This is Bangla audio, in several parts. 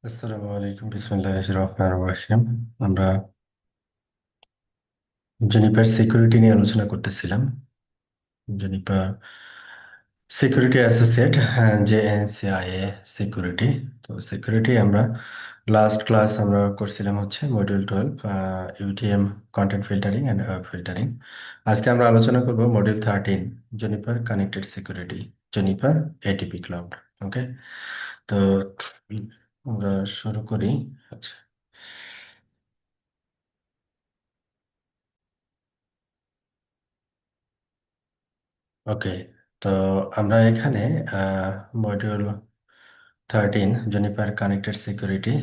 আসসালামু আলাইকুম বিসমিল্লাহির রহমানির রহিম। আমরা জেনিফার সিকিউরিটি নিয়ে আলোচনা করতেছিলাম। জেনিফার সিকিউরিটি অ্যাসোসিয়েট, হ্যাঁ, JNCIA সিকিউরিটি। তো সিকিউরিটি আমরা লাস্ট ক্লাস আমরা করছিলাম হচ্ছে module 12, UTM content filtering and web filtering. আজকে আমরা আলোচনা করব module 13, Juniper connected security, Juniper ATP cloud. Okay, তো আমরা শুরু করি। আচ্ছা, ওকে, তো আমরা এখানে module 13, Juniper connected security,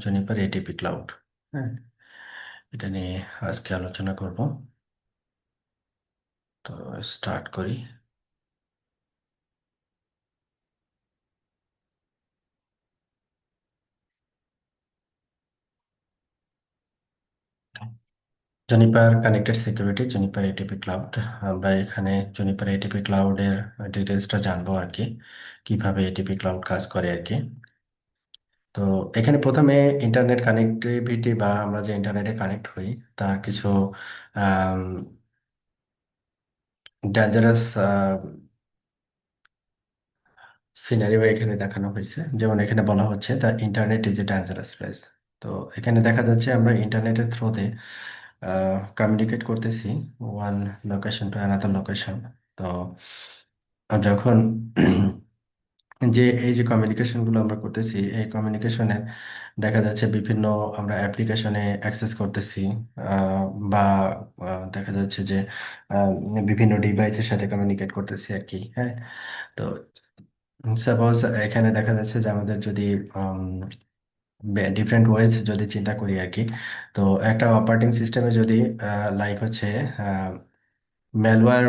Juniper ATP cloud, হ্যাঁ, এটা নিয়ে আজকে আলোচনা করব। তো স্টার্ট করি। Juniper connected security, Juniper ATP cloud. আমরা এখানে জুনিপার এটিপি ক্লাউডের ডিটেলসটা জানবো আর কি, কিভাবে এটিপি ক্লাউড কাজ করে আর কি। তো এখানে প্রথমে ইন্টারনেট কানেক্টিভিটি বা আমরা যে ইন্টারনেটে কানেক্ট হই তার কিছু ডেঞ্জারাস সিনারিও এখানে দেখানো হয়েছে। যেমন এখানে বলা হচ্ছে the internet is a dangerous place. তো এখানে দেখা যাচ্ছে আমরা ইন্টারনেটের থ্রুতে কমিউনিকেট করতেছি one location to another location. তো যখন যে এই যে কমিউনিকেশনগুলো আমরা করতেছি, এই কমিউনিকেশনে দেখা যাচ্ছে বিভিন্ন আমরা অ্যাপ্লিকেশনে অ্যাক্সেস করতেছি, বা দেখা যাচ্ছে যে আহ, বিভিন্ন ডিভাইসের সাথে কমিউনিকেট করতেছি আর কি, হ্যাঁ। তো সাপোজ এখানে দেখা যাচ্ছে যে আমাদের যদি ডিফারেন্ট ওয়েজ যদি চিন্তা করি আর কি, তো একটা অপারেটিং সিস্টেমে যদি লাইক হচ্ছে ম্যালওয়্যার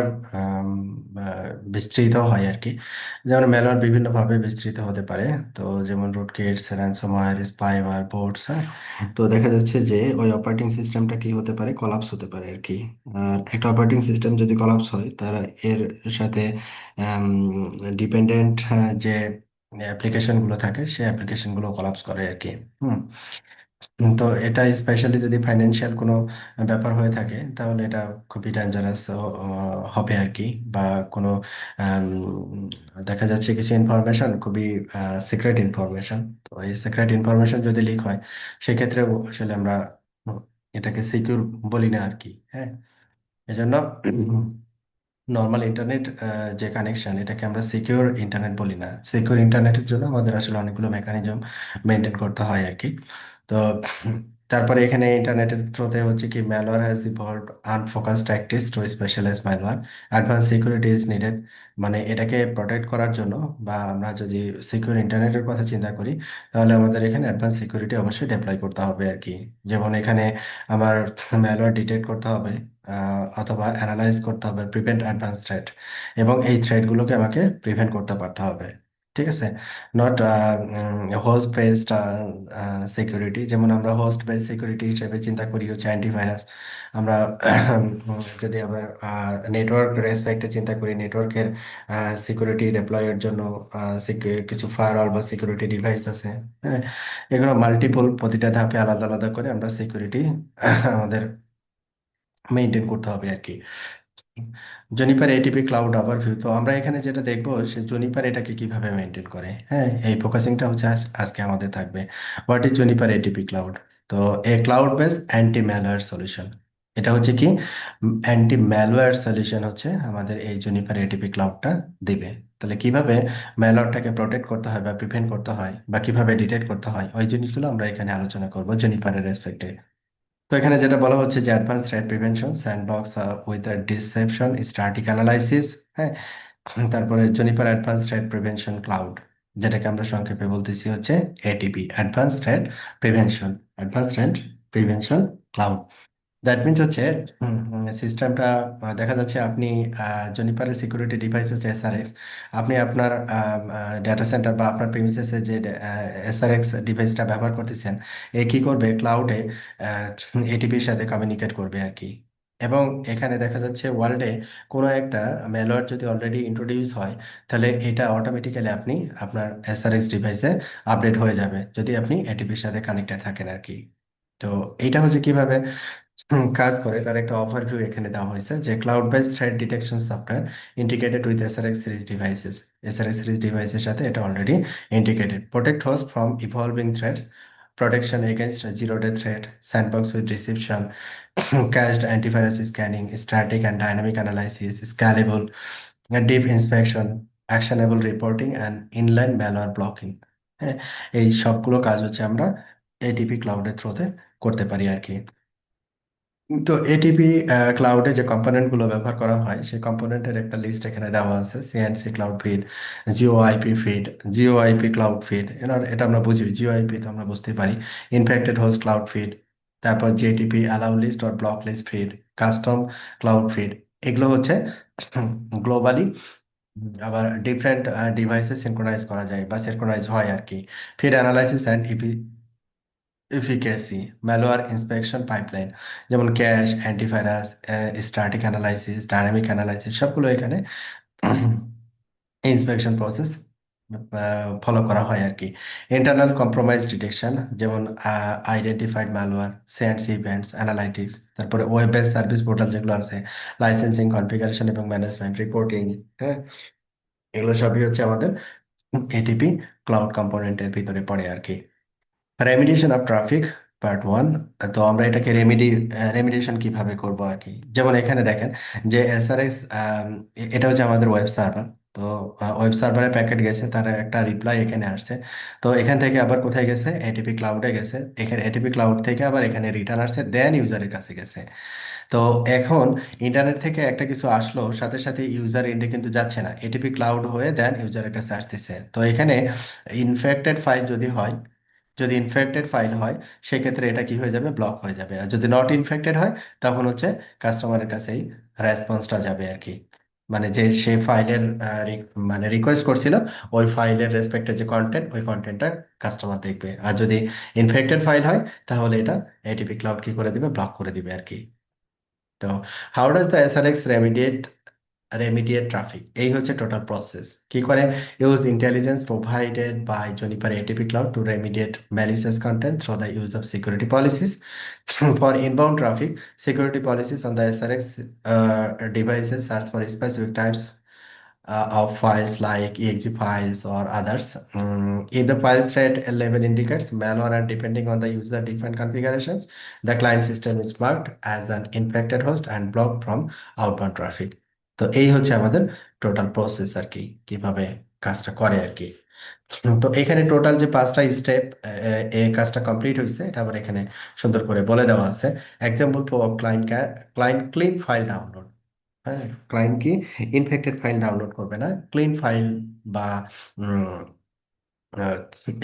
বিস্তৃত হয় আর কি। যেমন ম্যালওয়্যার বিভিন্নভাবে বিস্তৃত হতে পারে। তো যেমন রুটকিটস, র্যানসমওয়্যার, স্পাইওয়্যার, বোটস, হ্যাঁ। তো দেখা যাচ্ছে যে ওই অপারেটিং সিস্টেমটা কি হতে পারে, কলাপস হতে পারে আর কি। আর একটা অপারেটিং সিস্টেম যদি কলাপস হয়, তার এর সাথে ডিপেন্ডেন্ট যে অ্যাপ্লিকেশনগুলো থাকে সেই অ্যাপ্লিকেশনগুলো কলাপস করে আর কি। হুম। তো এটা স্পেশালি যদি ফাইন্যান্সিয়াল কোনো ব্যাপার হয়ে থাকে তাহলে এটা খুবই ডেঞ্জারাস হবে আর কি। বা কোনো আম, দেখা যাচ্ছে কিছু ইনফরমেশন খুবই সিক্রেট ইনফরমেশন। তো এই সিক্রেট ইনফরমেশন যদি লিক হয়, সেক্ষেত্রে আসলে আমরা এটাকে সিকিউর বলি না আর কি, হ্যাঁ। এজন্য নর্মাল ইন্টারনেট যে কানেকশন, এটাকে আমরা সিকিউর ইন্টারনেট বলি না। সিকিউর ইন্টারনেটের জন্য আমাদের আসলে অনেকগুলো মেকানিজম মেনটেন করতে হয় আর কি। তো তারপরে এখানে ইন্টারনেটের থ্রুতে হচ্ছে কি malware has evolved unfocused tactics to specialize malware, advance security is needed. মানে এটাকে প্রোটেক্ট করার জন্য, বা আমরা যদি সিকিউর ইন্টারনেটের কথা চিন্তা করি, তাহলে আমাদের এখানে অ্যাডভান্স সিকিউরিটি অবশ্যই ডেপ্লয় করতে হবে আর কি। যেমন এখানে আমার ম্যালওয়্যার ডিটেক্ট করতে হবে, অথবা অ্যানালাইজ করতে হবে, প্রিভেন্ট অ্যাডভান্স থ্রেট, এবং এই থ্রেটগুলোকে আমাকে প্রিভেন্ট করতে পারতে হবে। ঠিক আছে, নট হোস্ট বেসড সিকিউরিটি। যেমন আমরা হোস্ট বেসড সিকিউরিটি হিসেবে চিন্তা করি হচ্ছে অ্যান্টিভাইরাস। আমরা যদি আমরা নেটওয়ার্ক রেসপেক্টে চিন্তা করি, নেটওয়ার্কের সিকিউরিটি ডেপ্লয়ের জন্য কিছু ফায়ারওয়াল বা সিকিউরিটি ডিভাইস আছে, হ্যাঁ। এগুলো মাল্টিপল, প্রতিটা ধাপে আলাদা আলাদা করে আমরা সিকিউরিটি আমাদের মেনটেন করতে হবে আর কি। জুনিপার এটিপি ক্লাউড ওভারভিউ, তো আমরা এখানে যেটা দেখবো সে জুনিপার এটাকে কিভাবে মেনটেন করে, হ্যাঁ। এই ফোকাসিংটা হচ্ছে আজকে আমাদের থাকবে। What is Juniper ATP cloud? তো a cloud base anti malware solution. এটা হচ্ছে কি অ্যান্টি ম্যালওয়্যার সলিউশন হচ্ছে আমাদের এই জুনিপার এটিপি ক্লাউডটা দিবে। তাহলে কিভাবে ম্যালওয়্যারটাকে প্রোটেক্ট করতে হয় বা প্রিভেন্ট করতে হয় বা কিভাবে ডিটেক্ট করতে হয়, ওই জিনিসগুলো আমরা এখানে আলোচনা করবো জুনিপারের রেসপেক্টে। তো এখানে যেটা বলা হচ্ছে যে advance threat prevention sandbox with deception static analysis, হ্যাঁ। তারপরে Juniper advance threat prevention cloud, যেটাকে আমরা সংক্ষেপে বলতেছি হচ্ছে ATP, advance threat prevention, advance threat prevention cloud. That means হচ্ছে সিস্টেমটা, দেখা যাচ্ছে আপনি জুনিপারের সিকিউরিটি ডিভাইস হচ্ছে SRX। আপনি আপনার ডেটা সেন্টার বা আপনার প্রিমিসেসে যে SRX ডিভাইসটা ব্যবহার করতেছেন, এ কি করবে, ক্লাউডে এটিপির সাথে কমিউনিকেট করবে আর কি। এবং এখানে দেখা যাচ্ছে ওয়ার্ল্ডে কোনো একটা ম্যালওয়্যার যদি অলরেডি ইন্ট্রোডিউস হয়, তাহলে এটা অটোমেটিক্যালি আপনি আপনার এসআরএক্স ডিভাইসে আপডেট হয়ে যাবে যদি আপনি এটিপির সাথে কানেক্টেড থাকেন আর কি। তো এইটা হচ্ছে কিভাবে কাজ করে তার একটা ওভারভিউ এখানে দেওয়া হয়েছে, যে cloud based threat detection software integrated with SRX series devices. SRX series ডিভাইসের সাথে এটা already integrated. Protect host from evolving threats, protection against zero day threat, sandbox with deception, cached antivirus scanning, static and dynamic analysis, scalable, deep inspection, actionable reporting and inline malware blocking। হ্যাঁ, এই সবগুলো কাজ হচ্ছে আমরা এটিপি ক্লাউডের থ্রুতে করতে পারি আর কি। তো এটিপি ক্লাউডে যে কম্পোনেন্ট গুলো ব্যবহার করা হয় সেই কম্পোনেন্টের একটা লিস্ট এখানে দেওয়া আছে। CNC cloud feed, Jio IP feed, Jio IP cloud feed, এটা আমরা বুঝি, জিও আইপি তো আমরা বুঝতে পারি। ইনফেক্টেড হোস্ট ক্লাউড ফিড, তারপর JTP allow list or block list feed, custom cloud feed. এগুলো হচ্ছে গ্লোবালি আবার ডিফারেন্ট ডিভাইসে সিনক্রোনাইজ করা যায় বা সিনক্রোনাইজ হয় আর কি। Feed analysis and efficacy, malware inspection pipeline, যেমন cache, antivirus, static analysis, dynamic analysis, সবগুলো এখানে ইন্সপেকশন প্রসেস ফলো করা হয় আর কি। ইন্টারনাল কম্প্রোমাইজ ডিটেকশন, যেমন আইডেন্টিফাইড ম্যালওয়্যার, সেন্টস ইভেন্টস অ্যানালাইটিক্স, তারপরে ওয়েব বেস সার্ভিস পোর্টাল যেগুলো আছে, লাইসেন্সিং, কনফিগারেশন এবং ম্যানেজমেন্ট রিপোর্টিং। হ্যাঁ, এগুলো সবই হচ্ছে আমাদের এটিপি ক্লাউড কম্পোনেন্টের ভিতরে পড়ে আর কি। রেমিডিয়েশন অফ ট্রাফিক পার্ট ওয়ান। তো আমরা এটাকে রেমিডিয়েশন কিভাবে করব আর কি। যেমন এখানে দেখেন যে এসআরএস, এটা হচ্ছে আমাদের ওয়েব সার্ভার। তো ওয়েব সার্ভারে প্যাকেট গেছে, তার একটা রিপ্লাই এখানে আসছে। তো এখান থেকে আবার কোথায় গেছে, এটিপি ক্লাউডে গেছে। এখানে এটিপি ক্লাউড থেকে আবার এখানে রিটার্ন আসছে, দেন ইউজারের কাছে গেছে। তো এখন ইন্টারনেট থেকে একটা কিছু আসলো, সাথে সাথে ইউজার এন্ডে কিন্তু যাচ্ছে না, এটিপি ক্লাউড হয়ে দেন ইউজারের কাছে আসতেছে। তো এখানে ইনফেক্টেড ফাইল যদি হয়, যদি ইনফেক্টেড ফাইল হয়, সেক্ষেত্রে এটা কি হয়ে যাবে, ব্লক হয়ে যাবে। আর যদি নট ইনফেক্টেড হয়, তখন হচ্ছে কাস্টমারের কাছেই রেসপন্সটা যাবে আর কি। মানে যে সে ফাইলের মানে রিকোয়েস্ট করছিল, ওই ফাইলের রেসপেক্টের যে কন্টেন্ট, ওই কন্টেন্টটা কাস্টমার দেখবে। আর যদি ইনফেক্টেড ফাইল হয়, তাহলে এটা এটিপি ক্লাউড কি করে দিবে, ব্লক করে দিবে আর কি। তো how does the SRX remediate traffic, এই হচ্ছে টোটাল প্রসেস। কি করে, use intelligence provided by Juniper ATP cloud to remediate malicious content through the use of security policies for inbound traffic. Security policies on the SRX devices search for specific types of files like exe files or others. If the file threat level indicates malware, and depending on the user defined configurations, the client system is marked as an infected host and blocked from outbound traffic. তো এই হচ্ছে আমাদের টোটাল প্রসেস আর কি, কিভাবে কাজটা করে আর কি। তো এখানে টোটাল যে পাঁচটা স্টেপ এই কাজটা কমপ্লিট হয়েছে, এটা আবার এখানে সুন্দর করে বলে দেওয়া আছে। Example for client, client clean file download. হ্যাঁ, ক্লায়েন্ট কি ইনফেক্টেড ফাইল ডাউনলোড করবে না, ক্লিন ফাইল বা আহ,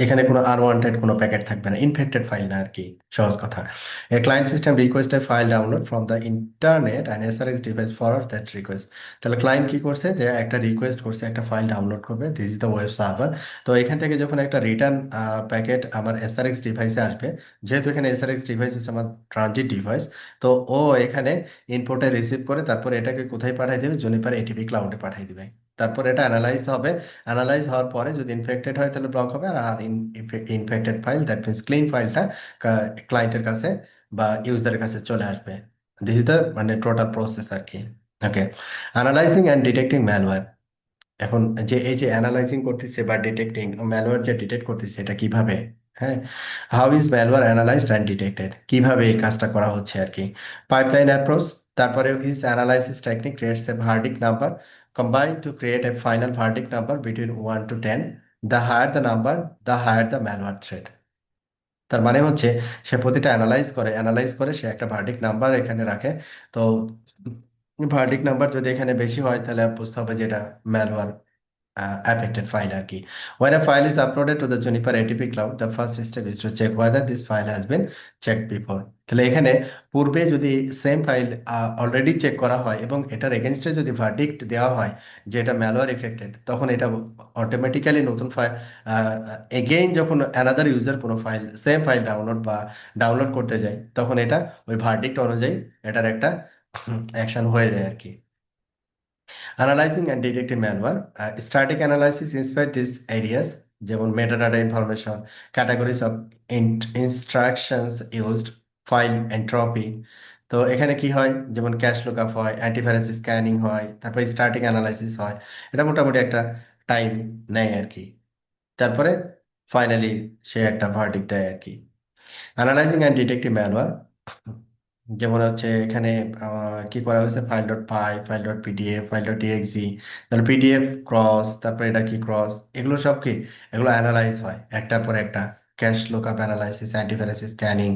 এখানে কোনো আনওয়ান্টেড কোনো প্যাকেট থাকবে না, ইনফেক্টেড ফাইল না আর কি, সহজ কথা। A client system request a file download from the internet and SRX device forward that request. তাহলে ক্লায়েন্ট কি করছে, যে একটা রিকোয়েস্ট করছে, একটা ফাইল ডাউনলোড করবে, this is the web server. তো এখান থেকে যখন একটা রিটার্ন প্যাকেট আমার এসআরএক্স ডিভাইসে আসবে, যেহেতু এখানে এসআরএক্স ডিভাইস হচ্ছে আমার ট্রানজিট ডিভাইস, তো ও এখানে ইনপুটে রিসিভ করে তারপর এটাকে কোথায় পাঠিয়ে দেবে, জুনিপার এটিপি ক্লাউডে পাঠিয়ে দিবে। তারপর এটা অ্যানালাইজ হবে, অ্যানালাইজ হওয়ার পরে যদি ইনফেক্টেড হয় তাহলে ব্লক হবে, আর infected file, that means clean ফাইলটা ক্লায়েন্টের কাছে বা ইউজারের কাছে চলে আসবে। দিস ইজ দ্য মানে টোটাল প্রসেস আর কি। Okay, analysing and detecting malware. এখন যে এই যে অ্যানালাইজিং করতেছে বা ডিটেক্টিং ম্যালওয়্যার যে ডিটেক্ট করতেছে, এটা কিভাবে, হ্যাঁ, how is malware analysed and detected, কিভাবে এই কাজটা করা হচ্ছে আর কি। পাইপলাইন অ্যাপ্রোচ, তারপরে is analysis technique creates A verdict number combined to create a final verdict number between 1 to 10. The higher the number, the higher the malware threat. তার মানে হচ্ছে সে প্রতিটা অ্যানালাইজ করে সে একটা ভার্ডিক্ট নাম্বার এখানে রাখে। তো ভার্ডিক্ট নাম্বার যদি এখানে বেশি হয়, তাহলে বুঝতে হবে যে এটা ম্যালওয়্যার affected file আর কি। When a file is uploaded to the Juniper ATP cloud, the first step is to check whether this file has been checked before. তাহলে এখানে পূর্বে যদি সেম ফাইল অলরেডি চেক করা হয় এবং এটার এগেনস্টে যদি ভার্ডিক্ট দেওয়া হয় যে এটা ম্যালওয়্যার এফেক্টেড, তখন এটা অটোমেটিক্যালি নতুন ফাইল, এগেইন যখন অ্যানাদার ইউজার কোনো ফাইল সেম ফাইল ডাউনলোড করতে যায়, তখন এটা ওই ভার্ডিক্ট অনুযায়ী এটার একটা অ্যাকশন হয়ে যায় আর কি। Analysing and detecting malware, static analysis inspect this areas, যেমন metadata information, categories of instructions used, file entropy. তো এখানে কি হয়, যেমন ক্যাশ লুকআপ হয়, অ্যান্টিভাইরাস স্ক্যানিং হয়, তারপর স্ট্যাটিক অ্যানালাইসিস হয়। এটা মোটামুটি একটা টাইম নেয় আর কি। তারপরে ফাইনালি সে একটা ভার্ডিক্ট দেয় আর কি। অ্যানালাইজিং অ্যান্ড ডিটেক্টিভ ম্যালওয়্যার, যেমন হচ্ছে এখানে কি করা হয়েছে, file dot py, file dot PDF, file dot TXT, তাহলে পিডিএফ ক্রস, তারপরে এটা কি ক্রস, এগুলো সব কি, এগুলো অ্যানালাইজ হয় একটার পর একটা। Cash lookup analysis, antivirus scanning,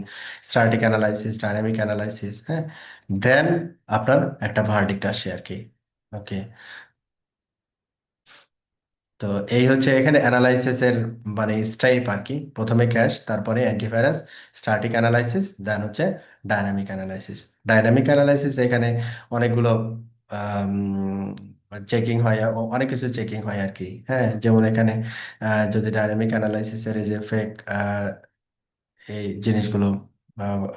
static analysis, dynamic analysis, হ্যাঁ। দেন আপনার একটা ভার্ডিক্ট আসে আর কি। ওকে। তো এই হচ্ছে এখানে অ্যানালাইসিস এর মানে স্টাইপ আর কি। প্রথমে ক্যাশ, তারপরে অ্যান্টিভাইরাস, স্ট্যাটিক অ্যানালাইসিস, দেন হচ্ছে ডাইনামিক অ্যানালাইসিস। ডাইনামিক অ্যানালাইসিস এখানে অনেকগুলো চেকিং হয়, অনেক কিছু চেকিং হয় আর কি। হ্যাঁ, যেমন এখানে যদি ডাইনামিক অ্যানালাইসিসের এই যে ফেক এই জিনিসগুলো,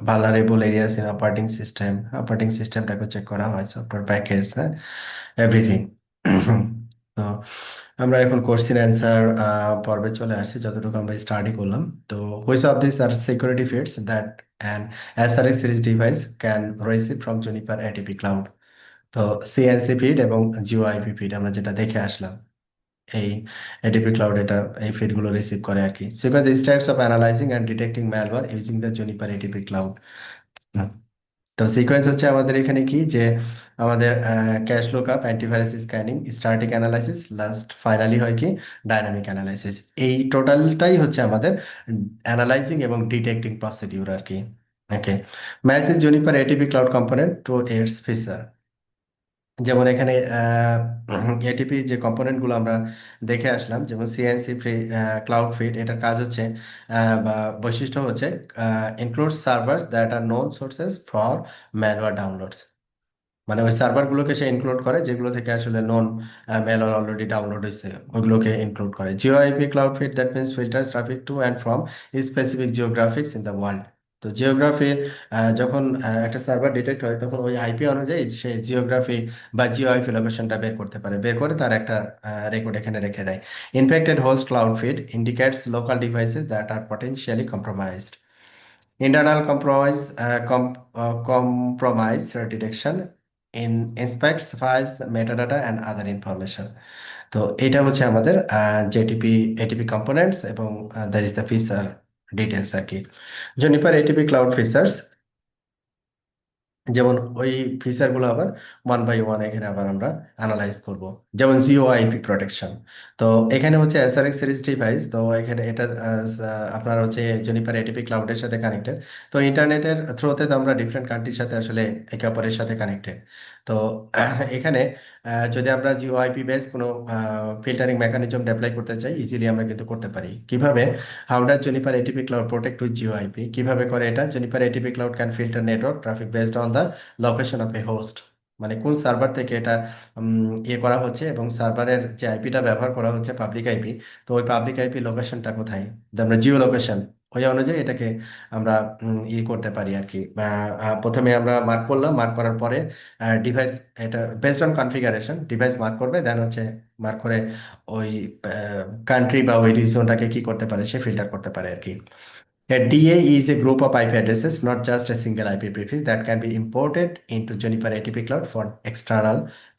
vulnerable areas in operating system, operating সিস্টেমটাকে চেক করা হয়, সফটওয়্যার প্যাকেজ, হ্যাঁ, এভরিথিং। তো আমরা এখন কোশ্চেন অ্যান্সার পর্বে চলে আসছি, যতটুকু আমরা স্টাডি করলাম। তো which of this are security fits that an SRX series device can receive from Juniper ATP cloud? তো সিএনসি ফিড এবং জিওআইপি ফিড আমরা যেটা দেখে আসলাম, এই এটিপি ক্লাউড এটা এই ফিডগুলো রিসিভ করে আর কি। Sequence is types of analysing and detecting malware using the Juniper ATP cloud. তো সিকোয়েন্স হচ্ছে আমাদের এখানে কি, যে আমাদের cash lookup, antivirus scanning, static analysis, last finally হয় কি ডাইনামিক অ্যানালাইসিস। এই টোটালটাই হচ্ছে আমাদের অ্যানালাইজিং এবং ডিটেক্টিং প্রসিডিউর আর কি। Okay. Message Juniper ATP cloud component to its feature, যেমন এখানে এটিপি যে কম্পোনেন্ট গুলো আমরা দেখে আসলাম, যেমন সিএনসি ফ্রি ক্লাউড ফিড, এটার কাজ হচ্ছে বা বৈশিষ্ট্য হচ্ছে include server that are known sources for malware downloads. মানে ওই সার্ভার গুলোকে সে ইনক্লুড করে যেগুলো থেকে আসলে নন মেলওয়্যার অলরেডি ডাউনলোড হয়েছে, ওইগুলোকে ইনক্লুড করে। Geo IP cloud feed that means filters traffic to and from specific geographics in the world. তো জিওগ্রাফির যখন একটা সার্ভার ডিটেক্ট হয়, তখন ওই আইপি অনুযায়ী সে জিওগ্রাফি বা জিও আইপি লোকেশনটা বের করতে পারে, বের করে তার একটা রেকর্ড এখানে রেখে দেয়। Infected host cloud feed indicates local devices that are potentially compromised. Internal compromise detection in inspects files, metadata and other information. তো এটা হচ্ছে আমাদের জেটিপি এটিপি কম্পোনেন্টস এবং that is the feature details আর কি। জুনিপার এটিপি ক্লাউড ফিচার্স, যেমন ওই ফিচার গুলো আবার ওয়ান বাই ওয়ান এখানে আবার আমরা অ্যানালাইজ করব। যেমন জিও আইপি প্রোটেকশন, তো এখানে হচ্ছে এসআরএক্স সিরিজ ডিভাইস, তো এখানে এটা আপনার হচ্ছে জুনিপার এটিপি ক্লাউডের সাথে কানেক্টেড। তো ইন্টারনেটের থ্রুতে তো আমরা ডিফারেন্ট কান্ট্রির সাথে আসলে একে অপরের সাথে কানেক্টেড। তো এখানে যদি আমরা জিও আইপি বেস কোনো ফিল্টারিং মেকানিজম ডেপ্লয় করতে চাই, ইজিলি আমরা কিন্তু করতে পারি। কিভাবে? How does Juniper ATP cloud protect with Jio IP? কিভাবে করে এটা? Juniper ATP cloud can filter network traffic based on the location of A host, মানে কোন সার্ভার থেকে এটা ইয়ে করা হচ্ছে এবং সার্ভারের যে আইপিটা ব্যবহার করা হচ্ছে পাবলিক আইপি, তো ওই পাবলিক আইপি লোকেশনটা কোথায়, আমরা জিও লোকেশন, ওই অনুযায়ী এটাকে আমরা ই করতে পারি আর কি। প্রথমে আমরা মার্ক করলাম, মার্ক করার পরে ডিভাইস, এটা based on configuration device mark করবে, দেন হচ্ছে মার্ক করে ওই কান্ট্রি বা ওই রিজনটাকে কি করতে পারে, সে ফিল্টার করতে পারে আর কি। A DA is a group of IP addresses, not just a single IP prefix that can be imported into Juniper ATP Cloud for external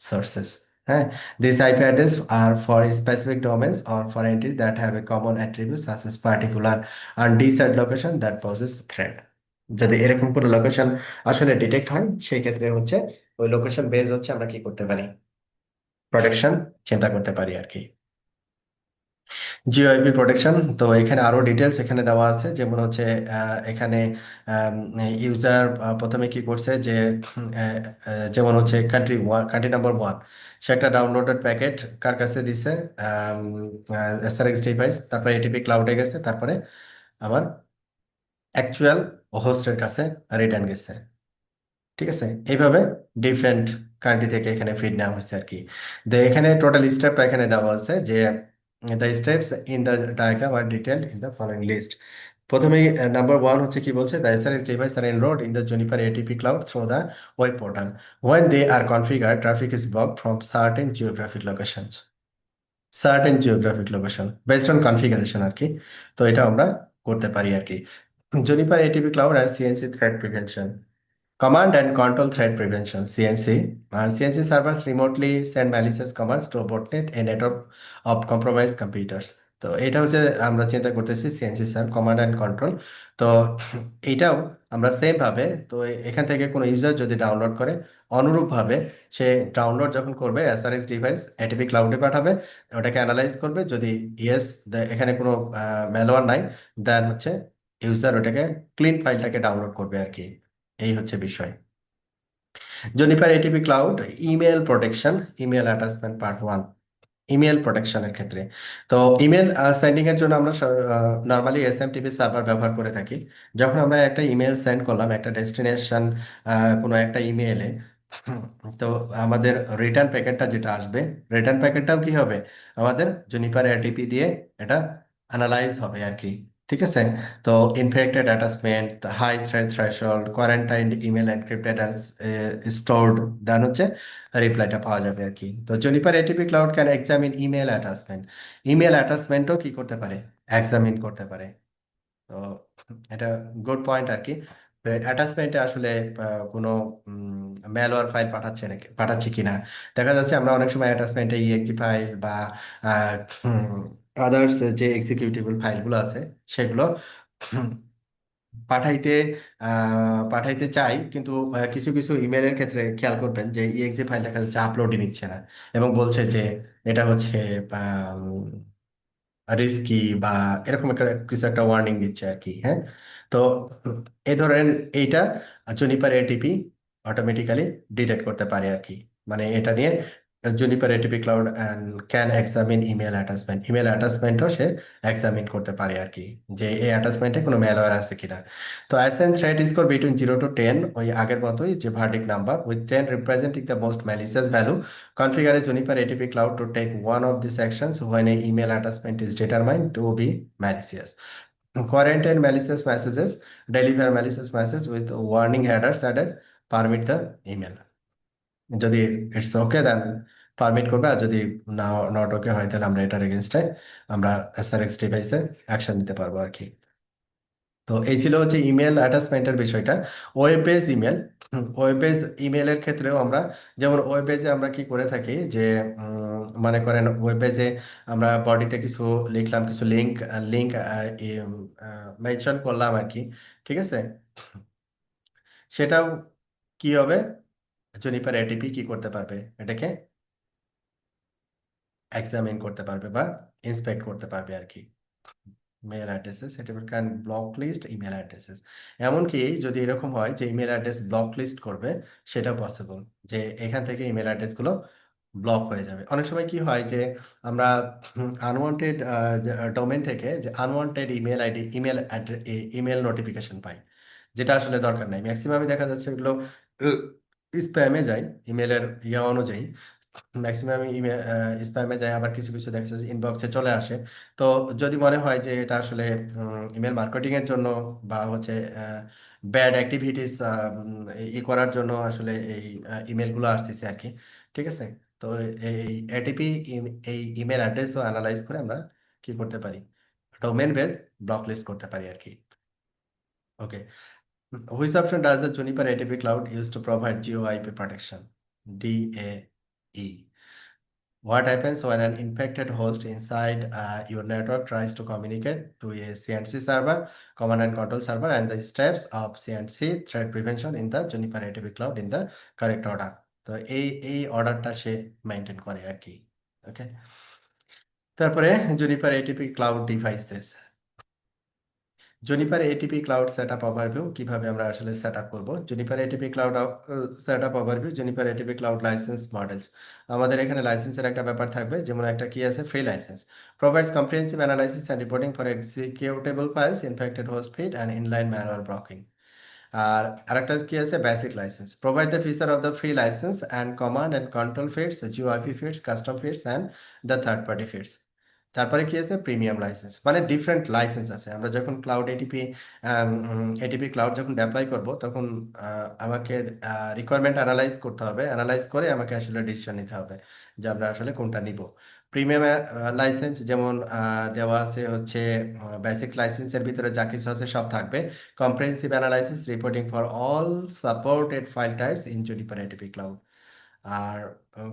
sources. হ্যাঁ, these IP addresses are for specific domains or for entities that have a common attribute such as particular undecided location that poses threat. যদি এরকম কোনো লোকেশন আসলে ডিটেক্ট হয়, সেই ক্ষেত্রে হচ্ছে ওই লোকেশন বেস হচ্ছে আমরা কি করতে পারি, প্রোটেকশন চিন্তা করতে পারি আর কি। জিওআইপি প্রোটেকশন, তো এখানে আরো ডিটেলস এখানে দেওয়া আছে, যেমন হচ্ছে এখানে ইউজার প্রথমে কি করছে যে যেমন হচ্ছে কান্ট্রি নাম্বার ওয়ান, সে একটা ডাউনলোডেড প্যাকেট কার কাছে দিছে, এসআরএক্স ডিভাইস, তারপরে এটিপি ক্লাউডে গেছে, তারপরে আমার অ্যাকচুয়াল হোস্টের কাছে রিটার্ন গেছে। ঠিক আছে, এইভাবে ডিফারেন্ট কান্ট্রি থেকে এখানে ফিড নেওয়া হয়েছে আর কি। এখানে টোটাল স্টেপটা এখানে দেওয়া আছে যে the steps in the diagram are detailed in the following list. প্রথমেই নাম্বার ওয়ান হচ্ছে কি বলছে, the SRX device are enrolled in the Juniper ATP cloud through the web portal when they are configured traffic is blocked from certain geographic locations, certain geographic location based on configuration আর কি। তো এটা আমরা করতে পারি আর কি। জুনিপার এটিপি ক্লাউড আর CNC threat prevention, command and control threat prevention CNC. CNC servers remotely send malicious commands to botnet a network of compromised computers. তো এটা হচ্ছে আমরা চিন্তা করতেছি CNC serve command and control. তো এইটাও আমরা সেম ভাবে, তো এখান থেকে কোনো ইউজার যদি ডাউনলোড করে, অনুরূপভাবে সে ডাউনলোড যখন করবে এসআরএক্স ডিভাইস এটিপি ক্লাউডে পাঠাবে, ওটাকে অ্যানালাইজ করবে, যদি ইয়েস এখানে কোনো ম্যালওয়্যার নাই, দেন হচ্ছে ইউজার ওটাকে ক্লিন ফাইলটাকে ডাউনলোড করবে আর কি। এই হচ্ছে বিষয়। Juniper ATP cloud email protection, email attachment part one. Email প্রোটেকশনের ক্ষেত্রে, তো ইমেল সেন্ডিং এর জন্য আমরা নর্মালি এসএমটিপি সার্ভার ব্যবহার করে থাকি। যখন আমরা একটা ইমেল সেন্ড করলাম একটা ডেস্টিনেশন কোনো একটা ইমেইলে, তো আমাদের রিটার্ন প্যাকেটটা যেটা আসবে, রিটার্ন প্যাকেটটাও কি হবে, আমাদের জুনিপার এটিপি দিয়ে এটা অ্যানালাইজ হবে আর কি। ঠিক আছে। তো infected attachment, high threat threshold, quarantined email encrypted and stored, then হচ্ছে রিপ্লাইটা পাওয়া যাবে আর কি। তো Juniper ATP cloud can examine email attachment, email অ্যাটাচমেন্টও কি করতে পারে, এক্সামিন করতে পারে। তো এটা গুড পয়েন্ট আর কি। তো অ্যাটাচমেন্টে আসলে কোনো ম্যালওয়্যার ফাইল পাঠাচ্ছে নাকি, পাঠাচ্ছে কিনা। দেখা যাচ্ছে আমরা অনেক সময় অ্যাটাচমেন্টে ইএক্সি ফাইল বা আদার্স যে এক্সিকিউটেবল ফাইলগুলো আছে সেগুলো পাঠাইতে পাঠাইতে চাই, কিন্তু কিছু কিছু ইমেলের ক্ষেত্রে খেয়াল করবেন যে ইএক্সি ফাইল দেখা যাচ্ছে আপলোডই নিচ্ছে না, এবং বলছে যে এটা হচ্ছে রিস্কি বা এরকম একটা কিছু একটা ওয়ার্নিং দিচ্ছে আর কি। হ্যাঁ। তো এই ধরেন এইটা জুনিপার এটিপি অটোমেটিক্যালি ডিটেক্ট করতে পারে আর কি। মানে এটা নিয়ে Juniper ATP cloud can examine email attachment, email অ্যাটাচমেন্টও সে এক্সামিন করতে পারে আর কি, যে এই অ্যাটাচমেন্টে কোনো ম্যালওয়্যার আছে কিনা। তো assign threat score between 0 to 10, ওই আগের মতোই যে verdict number, with 10 representing the most malicious value, configure a Juniper ATP cloud to take one of these actions when a email attachment is determined to be malicious. Quarantine malicious messages, deliver malicious message with warning headers added, permit the email. যদি ইটস ওকে দেন পারমিট করবে, আর যদি না নট ওকে হয় তাহলে আমরা এটার এগেনস্টে আমরা এসআরএক্স ডিভাইসে অ্যাকশন নিতে পারবো আর কি। তো এই ছিল হচ্ছে ইমেল অ্যাটাচমেন্টের বিষয়টা। Web page email, web page ইমেলের ক্ষেত্রেও আমরা, যেমন ওয়েব পেজে আমরা কি করে থাকি যে মনে করেন ওয়েব পেজে আমরা বডিতে কিছু লিখলাম, কিছু লিঙ্ক লিঙ্ক মেনশন করলাম আর কি। ঠিক আছে। সেটাও কি হবে, জুনিপার এটিপি কি করতে পারবে, এটাকে এক্সামিন করতে পারবে বা ইন্সপেক্ট করতে পারবে আর কি। মেল অ্যাড্রেসেস, এটা can block list email addresses. এমনকি যদি এরকম হয় যে ইমেল অ্যাড্রেস ব্লক লিস্ট করবে, সেটা পসিবল, যে এখান থেকে ইমেল অ্যাড্রেসগুলো ব্লক হয়ে যাবে। অনেক সময় কি হয় যে আমরা আনওয়ান্টেড ডোমেন থেকে যে unwanted email ID, email email notification পাই, যেটা আসলে দরকার নাই। ম্যাক্সিমামই দেখা যাচ্ছে এগুলো স্প্যামে যায় ইমেলের ইয়ে অনুযায়ী, ম্যাক্সিমাম ইমেল স্প্যামে যায়, আবার কিছু কিছু দেখা যাচ্ছে ইনবক্সে চলে আসে। তো যদি মনে হয় যে এটা আসলে ইমেল মার্কেটিং এর জন্য বা হচ্ছে ব্যাড অ্যাক্টিভিটিস ই করার জন্য আসলে এই ইমেলগুলো আসতেছে আর কি। ঠিক আছে। তো এই এটিপি এই ইমেল অ্যাড্রেসও অ্যানালাইজ করে আমরা কি করতে পারি, ডোমেন বেস ব্লক লিস্ট করতে পারি আর কি। ওকে। Which option does the Juniper ATP Cloud use to provide Geo IP protection? DAE. What happens when an infected host inside your network tries to communicate to a CNC server, command and control server, and the steps of CNC threat prevention in the Juniper ATP Cloud in the correct order? তো এই অর্ডারটা সে মেনটেন করে আর কি। ওকে। তারপরে Juniper ATP cloud devices, Juniper ATP cloud setup overview, কিভাবে আমরা আসলে সেটআপ করব। Juniper ATP cloud setup overview, Juniper ATP cloud license models. আমাদের এখানে লাইসেন্সের একটা ব্যাপার থাকবে, যেমন একটা কি আছে, free licence provides comprehensive analysis and reporting for executable files, infected host feed and inline manual blocking. আর আরেকটা কি আছে, basic licence provide the feature of the free licence and command and control feeds, GeoIP feeds, custom feeds and the third party feeds. তারপরে কি আছে, প্রিমিয়াম লাইসেন্স, মানে ডিফারেন্ট লাইসেন্স আছে। আমরা যখন ক্লাউড এটিপি এটিপি ক্লাউড যখন অ্যাপ্লাই করব, তখন আমাকে রিকোয়ারমেন্ট অ্যানালাইজ করতে হবে, অ্যানালাইজ করে আমাকে আসলে ডিসিশন নিতে হবে যে আমরা আসলে কোনটা নিব। প্রিমিয়াম লাইসেন্স যেমন দেওয়া আছে হচ্ছে, বেসিক লাইসেন্সের ভিতরে যা কিছু আছে সব থাকবে। Comprehensive analysis reporting for all supported file types in Juniper ATP cloud. আর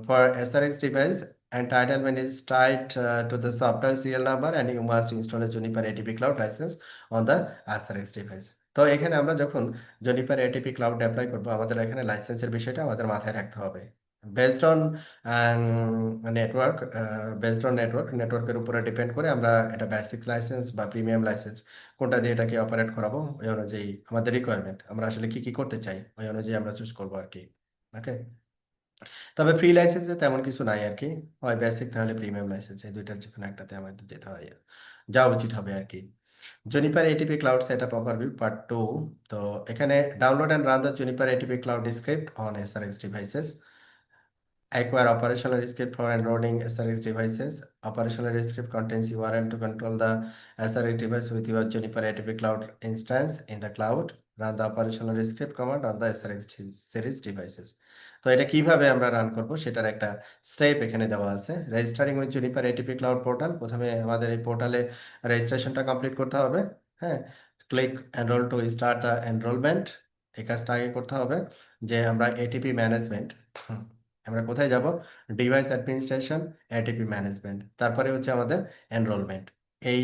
for SRX device, entitlement is tied to the software serial number and you must install a Juniper ATP Cloud license on the SRX device. তো এখানে আমরা যখন জনিপার এটিপি ক্লাউড অ্যাপ্লাই করব, আমাদের এখানে লাইসেন্সের বিষয়টা আমাদের মাথায় রাখতে হবে। বেসড অন নেটওয়ার্ক, নেটওয়ার্কের উপরে ডিপেন্ড করে আমরা এটা বেসিক লাইসেন্স বা প্রিমিয়াম লাইসেন্স কোনটা দিয়ে এটাকে অপারেট করাবো, ওই অনুযায়ী আমাদের রিকোয়ারমেন্ট, আমরা আসলে কি কি করতে চাই ওই অনুযায়ী আমরা চুজ করবো আর কি। ওকে। তবে ফ্রি লাইসেন্সে তেমন কিছু নাই আর কি, হয় বেসিক না হলে প্রিমিয়াম লাইসেন্স, এই দুইটার যে কোনো একটাতে আমাদের যেতে হয়, যাওয়া উচিত হবে আর কি। Juniper ATP cloud setup overview part 2। তো এখানে download and run the Juniper ATP cloud script on SRX devices. Acquire operational script for enrolling SRX devices. Operational script contains URL to control the SRX device with your Juniper ATP Cloud instance in the cloud. Run the operational script command on the SRX series devices. তো এটা কিভাবে আমরা রান করব সেটার একটা স্টেপ এখানে দেওয়া আছে। Registering with Juniper ATP cloud portal, প্রথমে আমাদের এই পোর্টালে রেজিস্ট্রেশনটা কমপ্লিট করতে হবে। হ্যাঁ, click enrol to start the enrolment, এই কাজটা আগে করতে হবে। যে আমরা এটিপি ম্যানেজমেন্ট, আমরা কোথায় যাব, ডিভাইস অ্যাডমিনিস্ট্রেশন, এটিপি ম্যানেজমেন্ট, তারপরে হচ্ছে আমাদের এনরোলমেন্ট। এই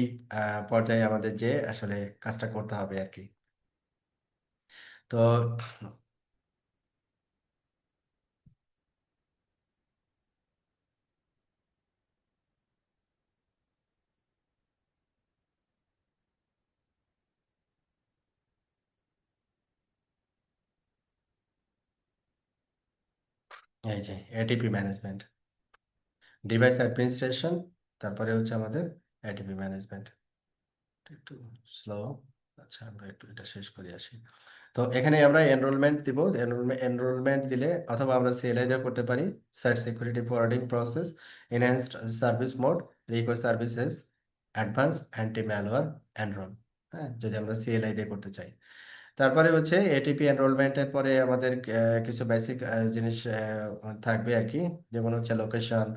পর্যায়ে আমাদের যে আসলে কাজটা করতে হবে আর কি। তো এই যে এটিপি ম্যানেজমেন্ট, ডিভাইস অ্যাডমিনিস্ট্রেশন, তারপরে হচ্ছে আমাদের এটিপি ম্যানেজমেন্ট। একটু স্লো, আচ্ছা আমরা একটু এটা শেষ করে আসি। তো এখানে আমরা এনরোলমেন্ট দিব, এনরোলমেন্ট দিলে অথবা আমরা সিএলআই দিয়ে করতে পারি, site security forwarding process, enhanced service mode, request services, advance anti malware enrol. হ্যাঁ, যদি আমরা সিএলআই দিয়ে করতে চাই। তারপরে হচ্ছে এটিপি এনরোলমেন্টের পরে আমাদের কিছু বেসিক জিনিস থাকবে আর কি, যেমন হচ্ছে লোকেশন,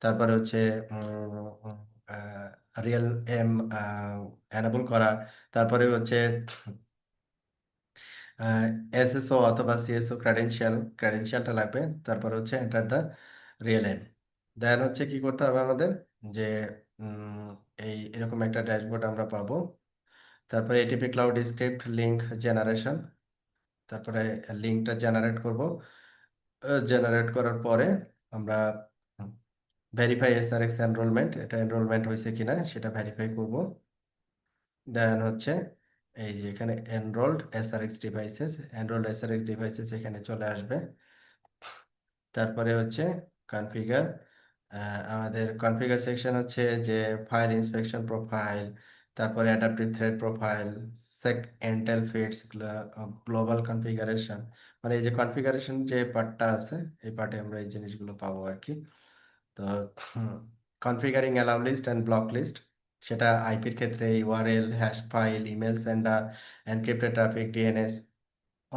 তারপরে হচ্ছে রিয়েল এম এনাবল করা, তারপরে হচ্ছে এসএসও অথবা সিএসও ক্রেডেনশিয়ালটা লাগবে, তারপর হচ্ছে এন্টার দ্য রিয়েল এম। দেন হচ্ছে কি করতে হবে আমাদের, যে উম, এই এরকম একটা ড্যাশবোর্ড আমরা পাবো। তারপরে ATP cloud script link generation, তারপরে লিঙ্কটা জেনারেট করব। জেনারেট করার পরে আমরা ভেরিফাই এসআরএক্স এনরোলমেন্ট, এটা এনরোলমেন্ট হয়েছে কিনা সেটা ভেরিফাই করব। দেন হচ্ছে এই যে এখানে এনরোলড এসআরএক্স ডিভাইসেস, এনরোলড এসআরএক্স ডিভাইসেস এখানে চলে আসবে। তারপরে হচ্ছে কনফিগার, আমাদের কনফিগার সেকশন হচ্ছে যে ফাইল ইন্সপেকশন প্রোফাইল, তারপরে অ্যাডাপ্টিভ থ্রেড প্রোফাইল, সেক এন্টেল ফিটস, গ্লোবাল কনফিগারেশন, মানে এই যে কনফিগারেশন যে পার্টটা আছে, এই পার্টে আমরা এই জিনিসগুলো পাবো আর কি। তো configuring allow list and block list, সেটা আইপির ক্ষেত্রে URL, hash file, email sender, encrypted traffic, DNS,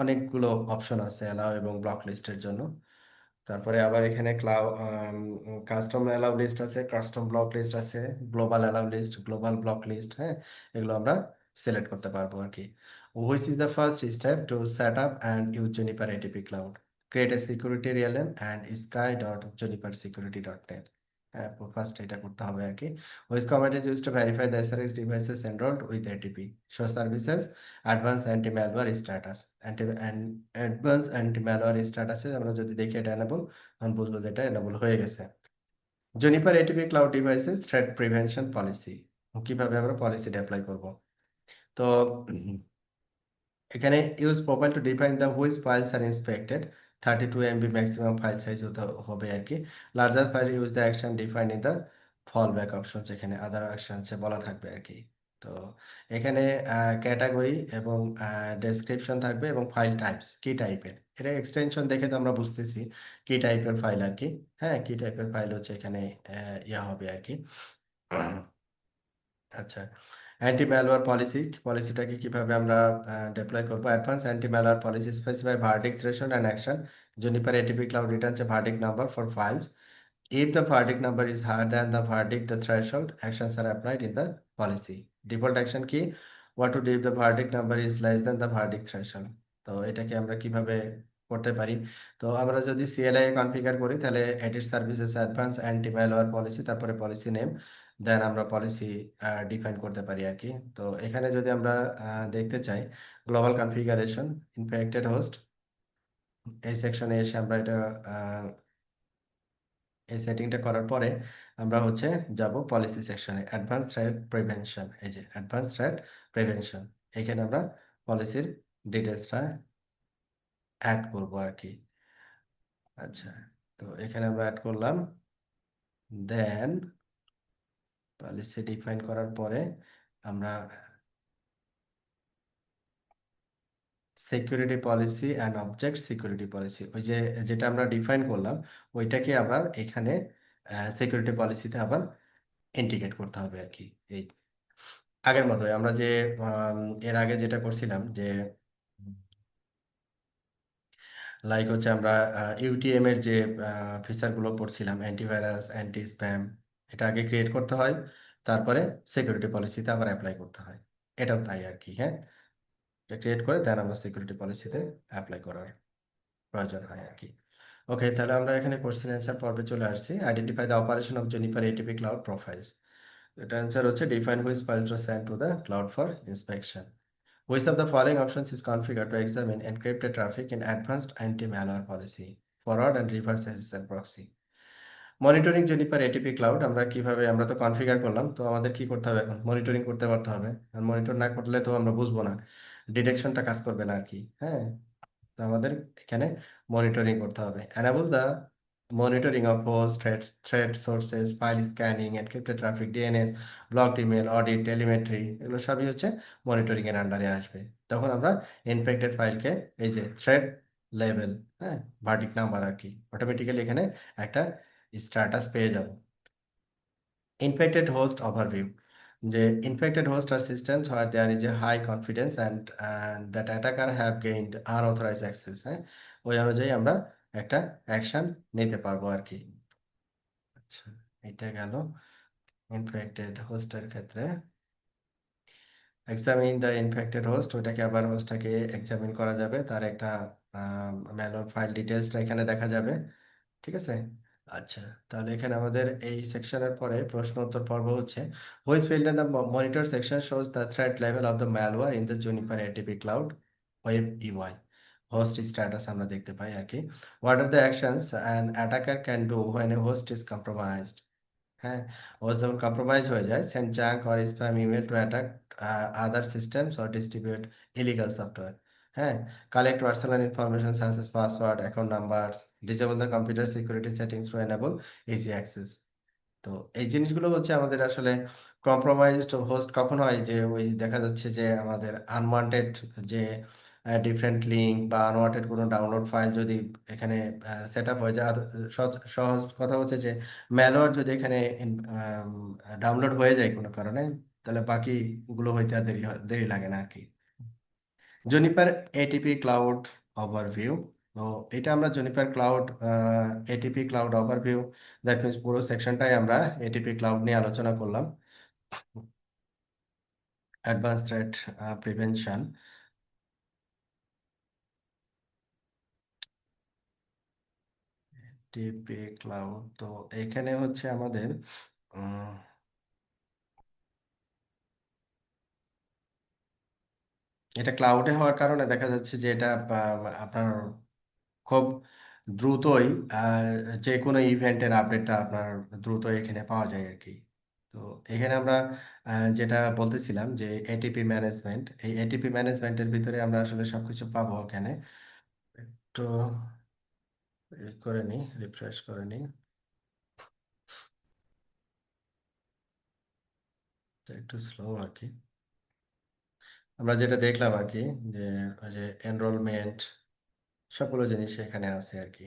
অনেকগুলো অপশন আছে অ্যালাউ এবং ব্লক লিস্টের জন্য। তারপরে আবার এখানে কাস্টম অ্যালাউ লিস্ট আছে, কাস্টম ব্লক লিস্ট আছে, global allow list, global block list. হ্যাঁ, এগুলো আমরা সিলেক্ট করতে পারবো আর কি। Which is the first step to set up and use Juniper ATP cloud? Create a security realm and sky dot Juniper security dot net. হ্যাঁ, ফার্স্ট এটা করতে হবে আর কি। Which command is use to verify the SRX devices enrolled with ATP? Show services, advance anti malware status. Advance anti malware স্ট্যাটাসে আমরা যদি দেখি এটা এনেবল, আমি বুঝবো যে এটা এনেবল হয়ে গেছে। Juniper ATP cloud devices threat prevention policy, কিভাবে আমরা পলিসিটা অ্যাপ্লাই করব? তো এখানে use profile to define the which files are inspected, 32 MB maximum file size হতে হবে আর কি। Larger file use the action define in the fallback option, এখানে আদার অ্যাকশন বলা থাকবে আর কি। তো এখানে ক্যাটাগরি এবং ডেসক্রিপশন থাকবে এবং ফাইল টাইপস কি টাইপের, এটা এক্সটেনশন দেখে তো আমরা বুঝতেছি কি টাইপের ফাইল আর কি। হ্যাঁ, কি টাইপের ফাইল হচ্ছে এখানে ইয়া হবে আর কি। আচ্ছা, অ্যান্টি ম্যালওয়্যার পলিসিটাকে কিভাবে আমরা ডিপ্লয় করব? Advance anti malware policy specify verdict threshold and action. Juniper ATP Cloud returns a verdict number for files. If the verdict number is higher than the verdict, the threshold actions are applied in the policy. Default action কি? What to do if the verdict number is less than the verdict threshold? তো এটাকে আমরা কিভাবে করতে পারি? তো আমরা যদি CLI কনফিগার করি তাহলে edit services advance anti malware policy, তারপরে পলিসি নেম, দেন আমরা পলিসি ডিফাইন করতে পারি আর কি। তো এখানে যদি আমরা দেখতে চাই গ্লোবাল কনফিগারেশন ইনফেক্টেড হোস্ট, এই সেকশনে এসে আমরা এটা এই সেটিংটা করার পরে আমরা হচ্ছে যাব পলিসি সেকশনে, অ্যাডভান্স থ্রেট প্রিভেনশন। এই যে অ্যাডভান্স থ্রেট প্রিভেনশন, এখানে আমরা পলিসির ডিটেলসটা অ্যাড করব আর কি। আচ্ছা, তো এখানে আমরা অ্যাড করলাম, দেন পলিসি ডিফাইন করার পরে আমরা security policy and object security policy, ওই যে যেটা আমরা ডিফাইন করলাম ওইটাকে আবার এখানে সিকিউরিটি পলিসিতে আবার ইন্টিগ্রেট করতে হবে আর কি। এই আগের মতোই আমরা যে আম, এর আগে যেটা করছিলাম যে লাইক হচ্ছে আমরা ইউটিএম এর যে ফিচারগুলো পড়ছিলাম, অ্যান্টিভাইরাস, অ্যান্টি স্প্যাম, এটা আগে ক্রিয়েট করতে হয়, তারপরে সিকিউরিটি পলিসিতে আবার অ্যাপ্লাই করতে হয়। এটাও তাই আর কি, হ্যাঁ। এটা ক্রিয়েট করে দেন আমরা সিকিউরিটি পলিসিতে অ্যাপ্লাই করার প্রয়োজন হয় আর কি। ওকে, তাহলে আমরা এখানে কোশ্চেন অ্যান্সার পর্বে চলে আসছি। Identify the operation of Juniper ATP cloud profiles. এটা অ্যান্সার হচ্ছে define which file to send to the cloud for inspection. Which of the following options is configured to examine encrypted traffic in advanced anti-malware policy? Forward and reverse SSL proxy. Monitoring Jennifer ATP cloud আমরা কিভাবে, আমরা তো কনফিগার করলাম, তো আমাদের কি করতে হবে? এখন মনিটরিং করতে পারতে হবে। আর মনিটর না করলে তো আমরা বুঝবো না, ডিটেকশনটা কাজ করবে না আর কি, হ্যাঁ। তো আমাদের এখানে মনিটরিং করতে হবে। enable the monitoring of host threat sources, file scanning, encrypted traffic, DNS, blocked email, audit, telemetry, এগুলো সবই হচ্ছে মনিটরিং এর আন্ডারে আসবে। তখন আমরা ইনফেক্টেড ফাইলকে এই যে থ্রেড লেভেল, হ্যাঁ, ভার্ডিক্ট নাম্বার আর কি, অটোমেটিক্যালি এখানে একটা স্ট্যাটাস পেয়ে যাব। Infected host overview, যে infected host are systems where there is a high confidence and that attacker have gained unauthorized access, হ্যাঁ, ওই অনুযায়ী আমরা একটা অ্যাকশন নিতে পারবো আর কি। আচ্ছা, এটা গেল ইনফেক্টেড হোস্টের ক্ষেত্রে। এক্সামিন দ্য ইনফেক্টেড হোস্ট, ওইটাকে আবার হোস্টটাকে এক্সামিন করা যাবে, তার একটা ম্যালওয়্যার ফাইল ডিটেলসটা এখানে দেখা যাবে, ঠিক আছে। আচ্ছা, তাহলে এখানে আমাদের এই সেকশনের পরে প্রশ্ন উত্তর পর্ব হচ্ছে, which field in the monitor section shows the threat level of the malware in the Juniper ATP cloud web UI. Host status আমরা দেখতে পাই আর কি। What are the actions an attacker can do when a host is compromised, হ্যাঁ। হোস্ট যখন কম্প্রোমাইজ হয়ে যায়, send junk or spam email to attack other systems or distribute illegal software, হ্যাঁ। Collect personal information such as password, account numbers, disable the computer security settings two enable easy access. তো এই জিনিসগুলো হচ্ছে আমাদের আসলে কম্প্রোমাইজড হোস্ট কখন হয়, যে ওই দেখা যাচ্ছে যে আমাদের আনওয়ান্টেড যে ডিফারেন্ট লিঙ্ক বা আনওয়ান্টেড কোনো ডাউনলোড ফাইল যদি এখানে সেট আপ হয়ে যায়। আর সহজ সহজ কথা হচ্ছে যে ম্যালওয়্যার যদি এখানে ডাউনলোড হয়ে যায় কোনো কারণে, তাহলে বাকিগুলো হইতে আর দেরি লাগে না আর কি। জুনিপার এটিপি ক্লাউড ওভারভিউ, তো এটা আমরা Juniper cloud ATP cloud overview, that means পুরো সেকশনটাই আমরা এটিপি ক্লাউড নিয়ে আলোচনা করলাম। অ্যাডভান্স থ্রেট প্রিভেনশন, টিপি ক্লাউড, তো এখানে হচ্ছে আমাদের উম, এটা ক্লাউডে হওয়ার কারণে দেখা যাচ্ছে যে এটা আপনার খুব দ্রুতই যে কোনো ইভেন্টের আপডেটটা আপনার দ্রুত এখানে পাওয়া যায় আর কি। তো এখানে আমরা যেটা বলতেছিলাম যে এটিপি ম্যানেজমেন্ট, এই এটিপি ম্যানেজমেন্টের ভিতরে আমরা আসলে সবকিছু পাবো এখানে। একটু করে নিই, রিফ্রেশ করে নিই, তো একটু স্লো আর কি। আমরা যেটা দেখলাম আর কি, যে ওই যে এনরোলমেন্ট, সবগুলো জিনিস এখানে আছে আর কি।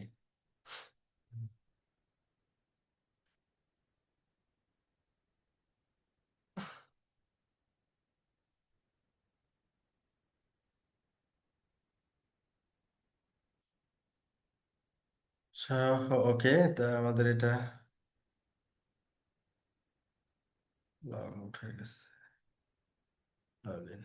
ওকে, তা আমাদের এটা লগ আউট হয়ে গেছে। Log in.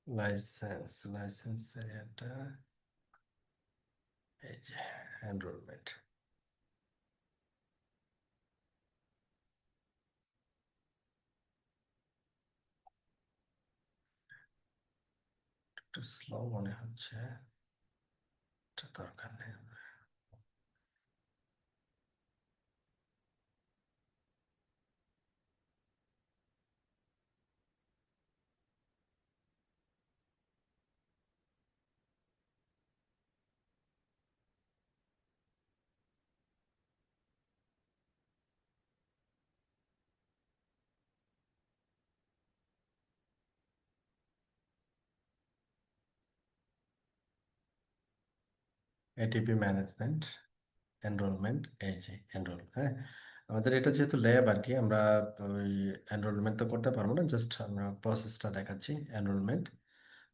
লাইসেন্সের এটা, এই যে এনরোলমেন্ট। একটু স্লো মনে হচ্ছে, এটা দরকার নেই। এটিপি ম্যানেজমেন্ট, এনরোলমেন্ট, এই যে এনরোল, হ্যাঁ। আমাদের এটা যেহেতু ল্যাব আর কি, আমরা ওই এনরোলমেন্ট তো করতে পারবো না, জাস্ট আমরা প্রসেসটা দেখাচ্ছি। এনরোলমেন্ট,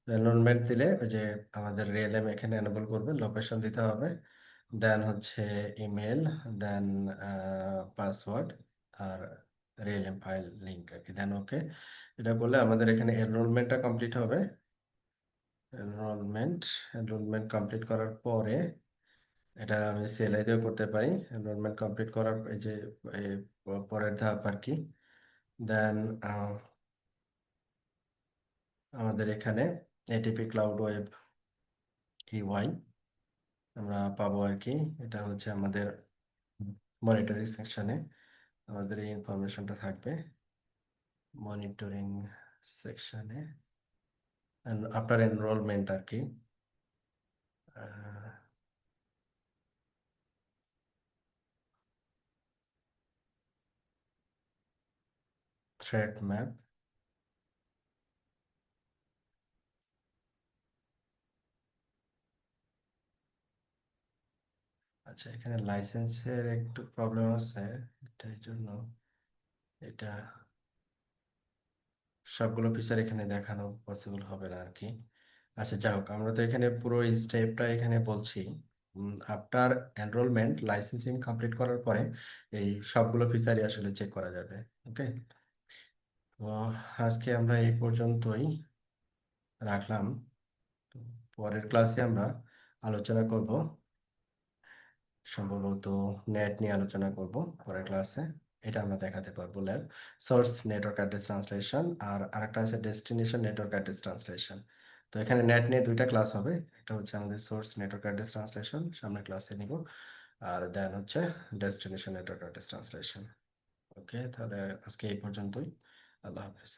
এনরোলমেন্ট দিলে ওই যে আমাদের রিয়েলএম এখানে এনেবল করবে, লোকেশন দিতে হবে, দেন হচ্ছে ইমেল, দেন পাসওয়ার্ড, আর রিয়েলএম ফাইল লিঙ্ক আর কি, দেন ওকে। এটা করলে আমাদের এখানে এনরোলমেন্টটা কমপ্লিট হবে। এনরোলমেন্ট, এনরোলমেন্ট কমপ্লিট করার পরে এটা আমি সিএলআই দিয়েও করতে পারি। এনরোলমেন্ট কমপ্লিট করার এই যে এই পরের ধাপ আর কি, দেন আমাদের এখানে এটিপি ক্লাউড ওয়েব ইউআই আমরা পাবো আর কি। এটা হচ্ছে আমাদের মনিটরিং সেকশনে আমাদের এই ইনফরমেশনটা থাকবে। মনিটরিং সেকশনে আফটার এনরোলমেন্ট আর কি, থ্রেট ম্যাপ। আচ্ছা, এখানে লাইসেন্সের একটু প্রবলেম আছে, এটার জন্য এটা সবগুলো ফিচার এখানে দেখানো পসিবল হবে না আর কি। আচ্ছা, যাই হোক, আমরা তো এখানে পুরো স্টেপটা এখানে বলছি। আফটার এনরোলমেন্ট লাইসেন্সিং কমপ্লিট করার পরে এই সবগুলো ফিচারই আসলে চেক করা যাবে। ওকে, তো আজকে আমরা এই পর্যন্তই রাখলাম। তো পরের ক্লাসে আমরা আলোচনা করব, সম্ভবত নেট নিয়ে আলোচনা করব পরের ক্লাসে। এটা আমরা দেখাতে পারবো lab, source network address translation, আর আরেকটা আছে ডেস্টিনেশন নেটওয়ার্ক অ্যাড্রেস ট্রান্সলেশন। তো এখানে নেট নিয়ে দুইটা ক্লাস হবে, একটা হচ্ছে আমাদের সোর্স নেটওয়ার্ক অ্যাড্রেস ট্রান্সলেশন সামনের ক্লাসে নিব, আর দেন হচ্ছে ডেস্টিনেশন নেটওয়ার্ক অ্যাড্রেস ট্রান্সলেশন। ওকে, তাহলে আজকে এই পর্যন্তই। আল্লাহ হাফেজ।